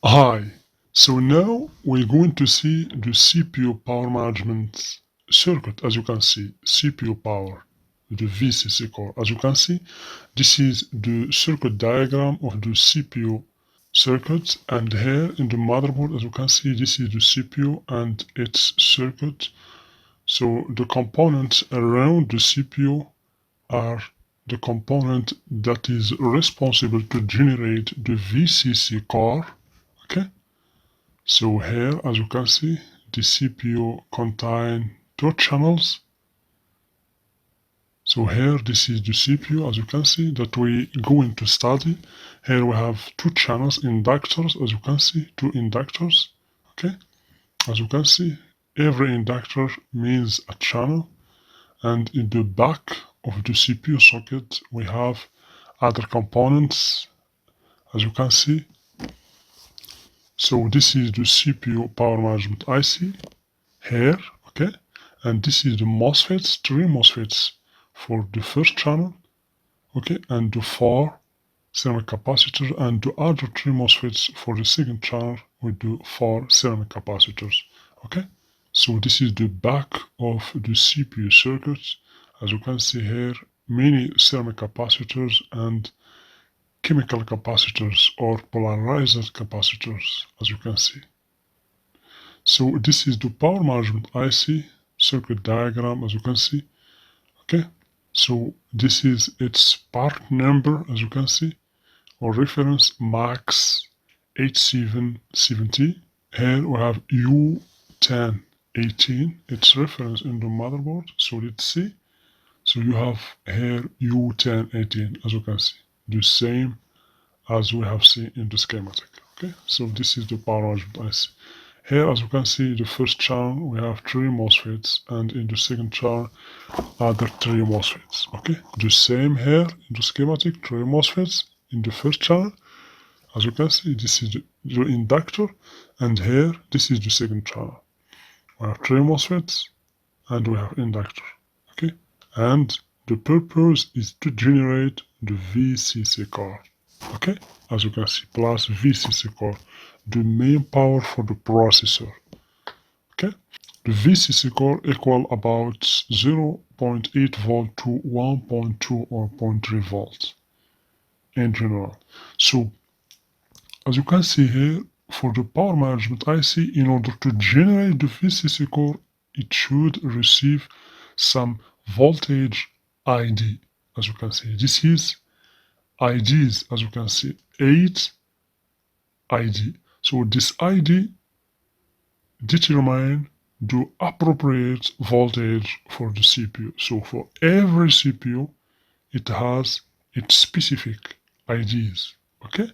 Hi, so now we're going to see the CPU power management circuit. As you can see, CPU power, the VCC core. As you can see, this is the circuit diagram of the CPU circuit, and here in the motherboard, as you can see, this is the CPU and its circuit. So the components around the CPU are the component that is responsible to generate the VCC core. Okay. So here, as you can see, the CPU contains two channels. So here, this is the CPU, as you can see, that we going to study. Here we have two channels, inductors, as you can see, two inductors. Okay, as you can see, every inductor means a channel. And in the back of the CPU socket, we have other components, as you can see. So this is the CPU power management IC here, okay, and this is the MOSFETs, three MOSFETs for the first channel, okay, and the four ceramic capacitors, and the other three MOSFETs for the second channel with the four ceramic capacitors, okay. So this is the back of the CPU circuit. As you can see here, many ceramic capacitors and chemical capacitors or polarized capacitors, as you can see. So this is the power management IC circuit diagram, as you can see. Okay, so this is its part number, as you can see, or reference MAX 8770. Here we have U1018, its reference in the motherboard. So let's see. So you have here U1018, as you can see, the same as we have seen in the schematic. Okay, so this is the power management IC. Here, as you can see, the first channel we have three MOSFETs, and in the second channel, other three MOSFETs. Okay, the same here in the schematic, three MOSFETs in the first channel. As you can see, this is the inductor, and here, this is the second channel. We have three MOSFETs, and we have inductor. Okay, and the purpose is to generate the VCC core. Okay, as you can see, plus VCC core, the main power for the processor. Okay, the VCC core equal about 0.8 volt to 1.2 or 0.3 volts in general. So as you can see here, for the power management IC, in order to generate the VCC core, it should receive some voltage ID. As you can see, this is IDs, as you can see, 8 ID. So this ID determine the appropriate voltage for the CPU. So for every CPU, it has its specific IDs. Okay?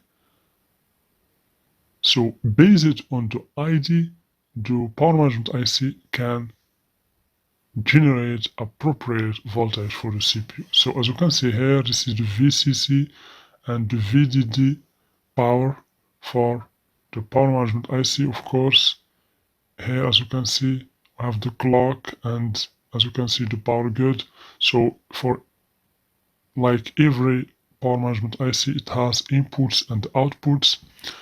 So based on the ID, the power management IC can generate appropriate voltage for the CPU. So as you can see here, this is the VCC and the VDD power for the power management IC. Of course, here as you can see, we have the clock, and as you can see, the power grid. So for like every power management IC, it has inputs and outputs.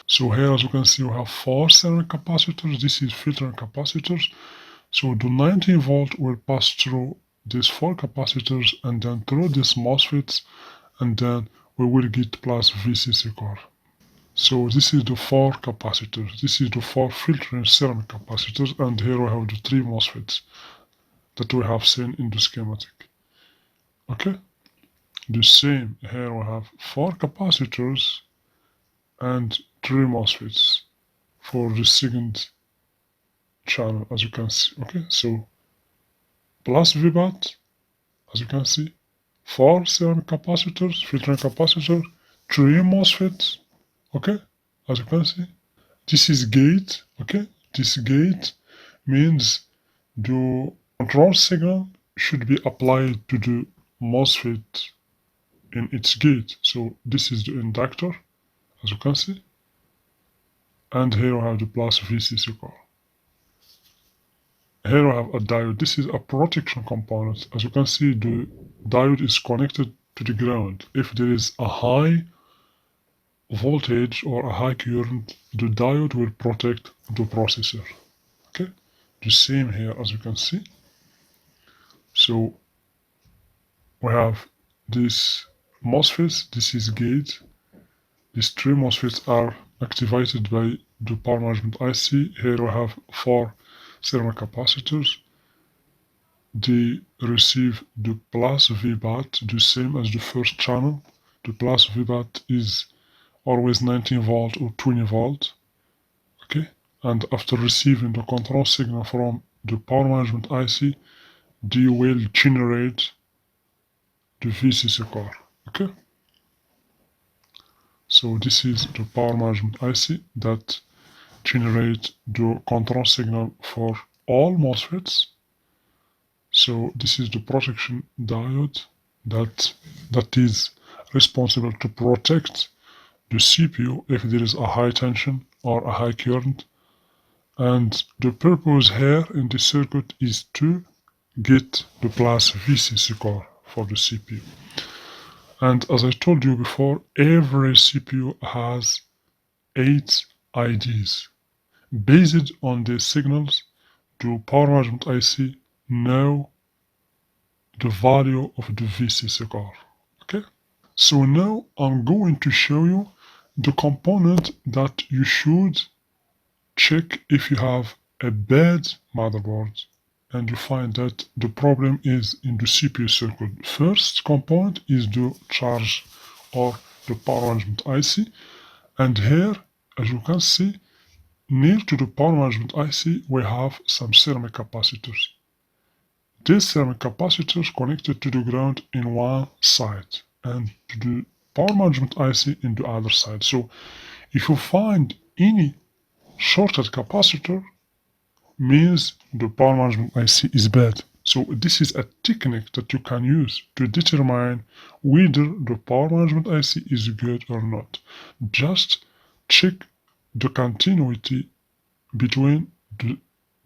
So here as you can see, we have four ceramic capacitors. This is filtering capacitors. So the 19 volt will pass through these four capacitors and then through these MOSFETs, and then we will get plus VCC core. So this is the four capacitors. This is the four filtering ceramic capacitors, and here we have the three MOSFETs that we have seen in the schematic. Okay, the same here we have four capacitors and three MOSFETs for the second channel, as you can see. Okay, so plus VBAT, as you can see, four ceramic capacitors, filtering capacitors, three MOSFETs. Okay, as you can see, this is gate. Okay, this gate means the control signal should be applied to the MOSFET in its gate. So this is the inductor, as you can see, and here we have the plus VCC core. Here we have a diode. This is a protection component. As you can see, the diode is connected to the ground. If there is a high voltage or a high current, the diode will protect the processor. Okay, the same here as you can see. So we have this MOSFETs, this is gate. These three MOSFETs are activated by the power management IC. Here we have 4 ceramic capacitors. They receive the plus VBAT, the same as the first channel. The plus VBAT is always 19 volt or 20 volt. Okay, and after receiving the control signal from the power management IC, they will generate the VCC core. Okay, so this is the power management IC that generate the control signal for all MOSFETs. So this is the protection diode that is responsible to protect the CPU if there is a high tension or a high current. And the purpose here in this circuit is to get the plus VCC core for the CPU. And as I told you before, every CPU has 8 IDs. Based on the signals, the power management IC know the value of the VCC core. Okay? So now I'm going to show you the component that you should check if you have a bad motherboard and you find that the problem is in the CPU circuit. First component is the charge or the power management IC. And here, as you can see, near to the power management IC, we have some ceramic capacitors. These ceramic capacitors connected to the ground in one side and to the power management IC in the other side. So if you find any shorted capacitor, means the power management IC is bad. So this is a technique that you can use to determine whether the power management IC is good or not. Just check the continuity between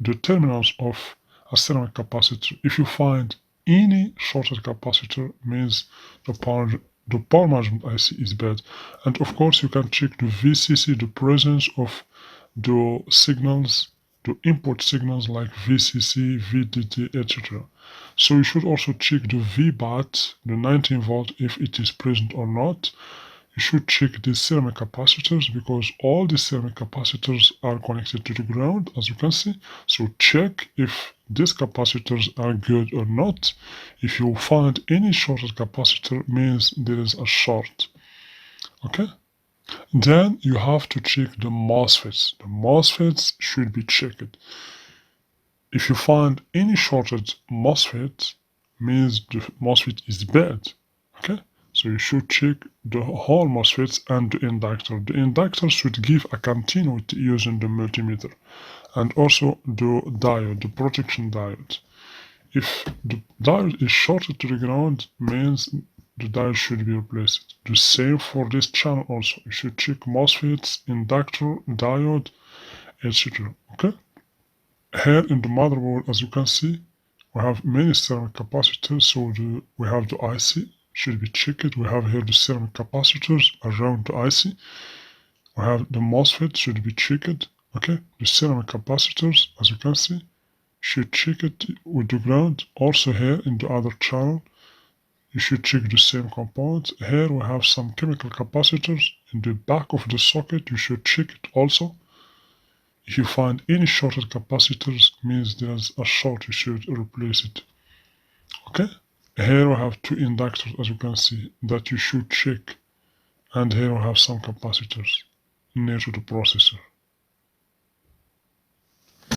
the terminals of a ceramic capacitor. If you find any shorted capacitor, means the power management IC is bad. And of course you can check the VCC, the presence of the signals, the input signals like VCC, VDD, etc. So you should also check the VBAT, the 19 volt, if it is present or not. You should check the ceramic capacitors because all the ceramic capacitors are connected to the ground, as you can see. So check if these capacitors are good or not. If you find any shorted capacitor, means there is a short. Okay? Then you have to check the MOSFETs. The MOSFETs should be checked. If you find any shorted MOSFET, means the MOSFET is bad. Okay? So you should check the whole MOSFETs and the inductor. The inductor should give a continuity using the multimeter. And also the diode, the protection diode. If the diode is shorted to the ground, means the diode should be replaced. The same for this channel also. You should check MOSFETs, inductor, diode, etc. Okay? Here in the motherboard, as you can see, we have many ceramic capacitors. So we have the IC, should be checked. We have here the ceramic capacitors around the IC. We have the MOSFET, should be checked. Okay? The ceramic capacitors, as you can see, should check it with the ground. Also here in the other channel, you should check the same component. Here we have some chemical capacitors in the back of the socket. You should check it also. If you find any shorted capacitors, means there's a short, you should replace it. Okay? Here we have 2 inductors, as you can see, that you should check. And here we have some capacitors near to the processor.